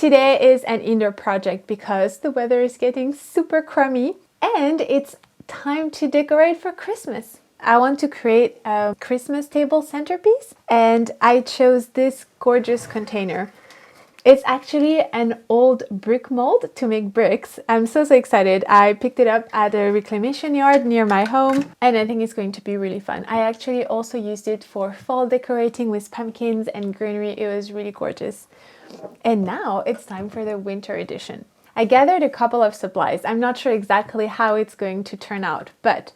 Today is an indoor project because the weather is getting super crummy and it's time to decorate for Christmas. I want to create a Christmas table centerpiece and I chose this gorgeous container. It's actually an old brick mold to make bricks. I'm so excited. I picked it up at a reclamation yard near my home and I think it's going to be really fun. I actually also used it for fall decorating with pumpkins and greenery. It was really gorgeous. And now it's time for the winter edition. I gathered a couple of supplies. I'm not sure exactly how it's going to turn out, but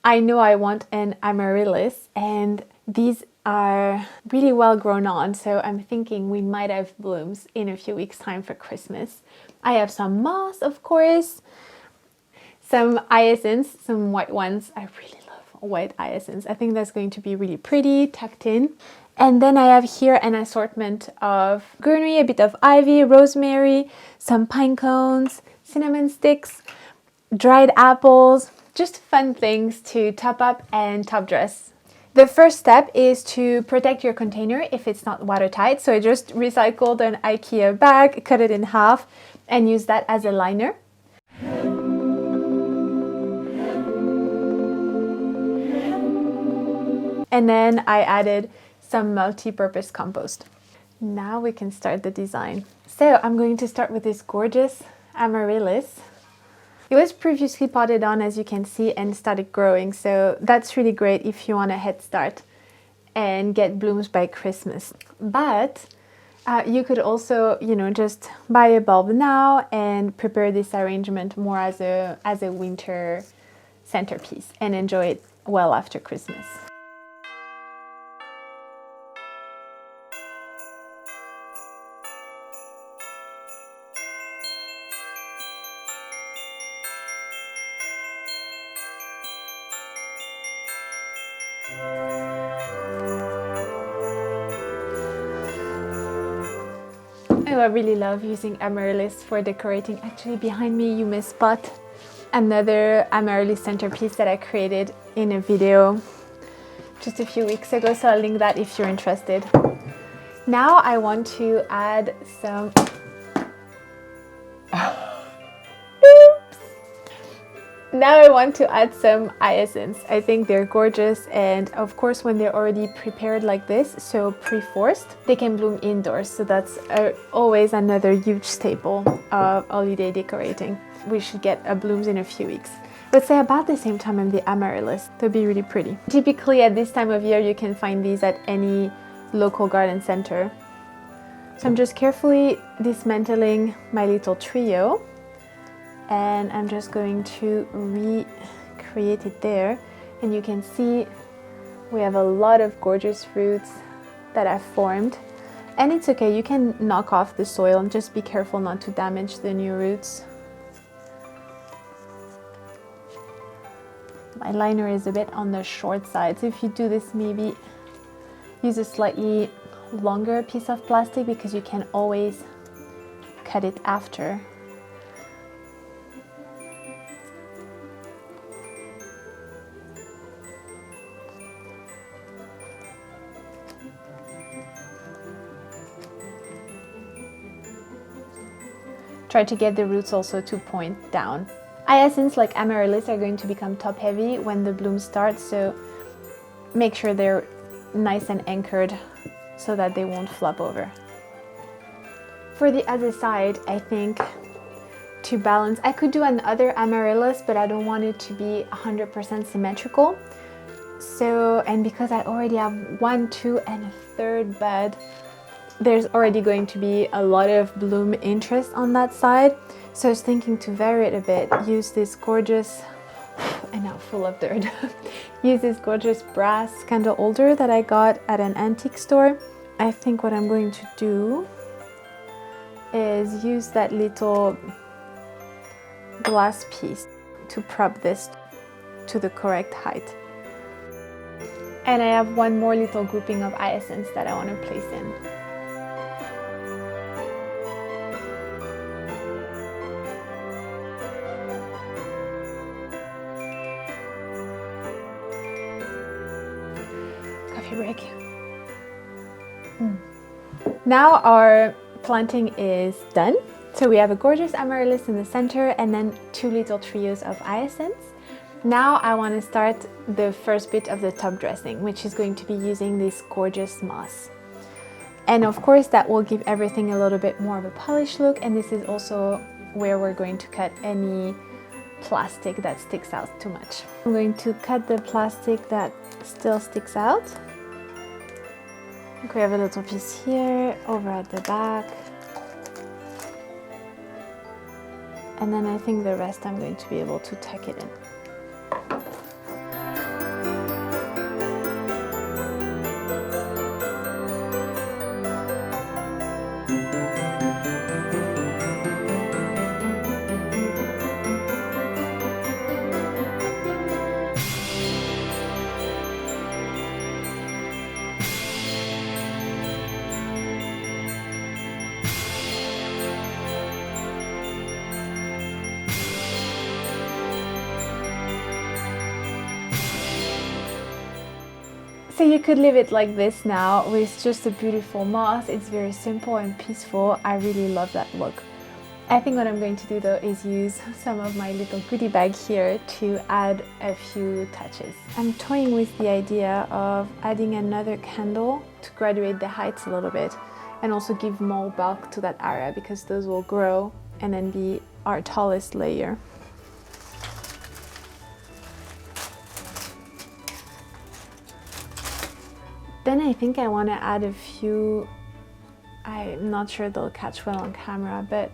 I know I want an Amaryllis and these are really well grown on, so I'm thinking we might have blooms in a few weeks' time for Christmas. I have some moss, of course, some hyacinths, some white ones. I really love white hyacinths. I think that's going to be really pretty, tucked in. And then I have here an assortment of greenery, a bit of ivy, rosemary, some pine cones, cinnamon sticks, dried apples, just fun things to top up and top dress. The first step is to protect your container if it's not watertight. So I just recycled an IKEA bag, cut it in half, and use that as a liner. And then I added some multi-purpose compost. Now we can start the design. So I'm going to start with this gorgeous Amaryllis. It was previously potted on, as you can see, and started growing, so that's really great if you want a head start and get blooms by Christmas. But you could also, just buy a bulb now and prepare this arrangement more as a winter centerpiece and enjoy it well after Christmas. I really love using Amaryllis for decorating. Actually, behind me you may spot another Amaryllis centerpiece that I created in a video just a few weeks ago, so I'll link that if you're interested. Now I want to add some Now I want to add some hyacinths. I think they're gorgeous, and of course when they're already prepared like this, so pre-forced, they can bloom indoors. So that's always another huge staple of holiday decorating. We should get blooms in a few weeks. Let's say about the same time as the Amaryllis. They'll be really pretty. Typically at this time of year you can find these at any local garden center. So I'm just carefully dismantling my little trio. And I'm just going to recreate it there, and you can see we have a lot of gorgeous roots that have formed, and it's okay, you can knock off the soil and just be careful not to damage the new roots. My liner is a bit on the short side, so if you do this, maybe use a slightly longer piece of plastic because you can always cut it after. Try to get the roots also to point down. Hyacinths like Amaryllis are going to become top heavy when the bloom starts, so make sure they're nice and anchored so that they won't flop over. For the other side, I think to balance, I could do another Amaryllis, but I don't want it to be 100% symmetrical. So, and because I already have 1, 2, and a third bud, there's already going to be a lot of bloom interest on that side. So I was thinking to vary it a bit, use this gorgeous, and now full of dirt, use this gorgeous brass candle holder that I got at an antique store. I think what I'm going to do is use that little glass piece to prop this to the correct height. And I have one more little grouping of hyacinths that I want to place in. Coffee break. Now our planting is done. So we have a gorgeous Amaryllis in the center and then 2 little trios of Hyacinths. Now I want to start the first bit of the top dressing, which is going to be using this gorgeous moss. And of course that will give everything a little bit more of a polished look, and this is also where we're going to cut any plastic that sticks out too much. I'm going to cut the plastic that still sticks out. We have a little piece here, over at the back. And then I think the rest I'm going to be able to tuck it in. So you could leave it like this now with just a beautiful moss. It's very simple and peaceful. I really love that look. I think what I'm going to do though is use some of my little goodie bag here to add a few touches. I'm toying with the idea of adding another candle to graduate the heights a little bit and also give more bulk to that area, because those will grow and then be our tallest layer. Then I think I want to add a few, I'm not sure they'll catch well on camera, but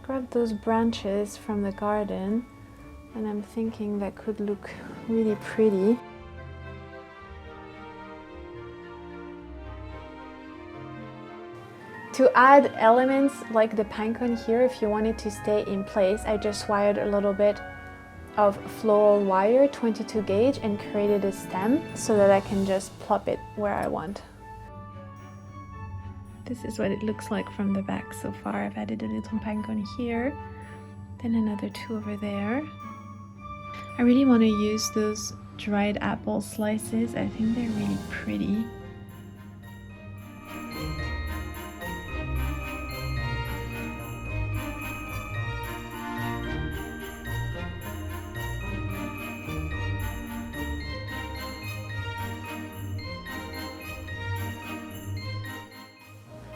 grab those branches from the garden, and I'm thinking that could look really pretty. To add elements like the pinecone here, if you want it to stay in place, I just wired a little bit of floral wire, 22 gauge, and created a stem so that I can just plop it where I want. This is what it looks like from the back so far. I've added a little pinecone here, then another 2 over there. I really want to use those dried apple slices. I think they're really pretty.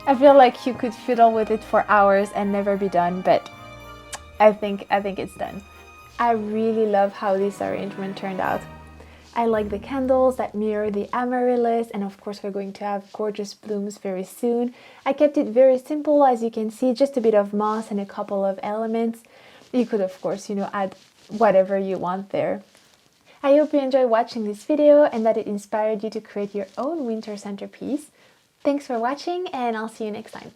I feel like you could fiddle with it for hours and never be done, but I think it's done. I really love how this arrangement turned out. I like the candles that mirror the Amaryllis, and of course we're going to have gorgeous blooms very soon. I kept it very simple, as you can see, just a bit of moss and a couple of elements. You could of course, add whatever you want there. I hope you enjoyed watching this video and that it inspired you to create your own winter centerpiece. Thanks for watching, and I'll see you next time.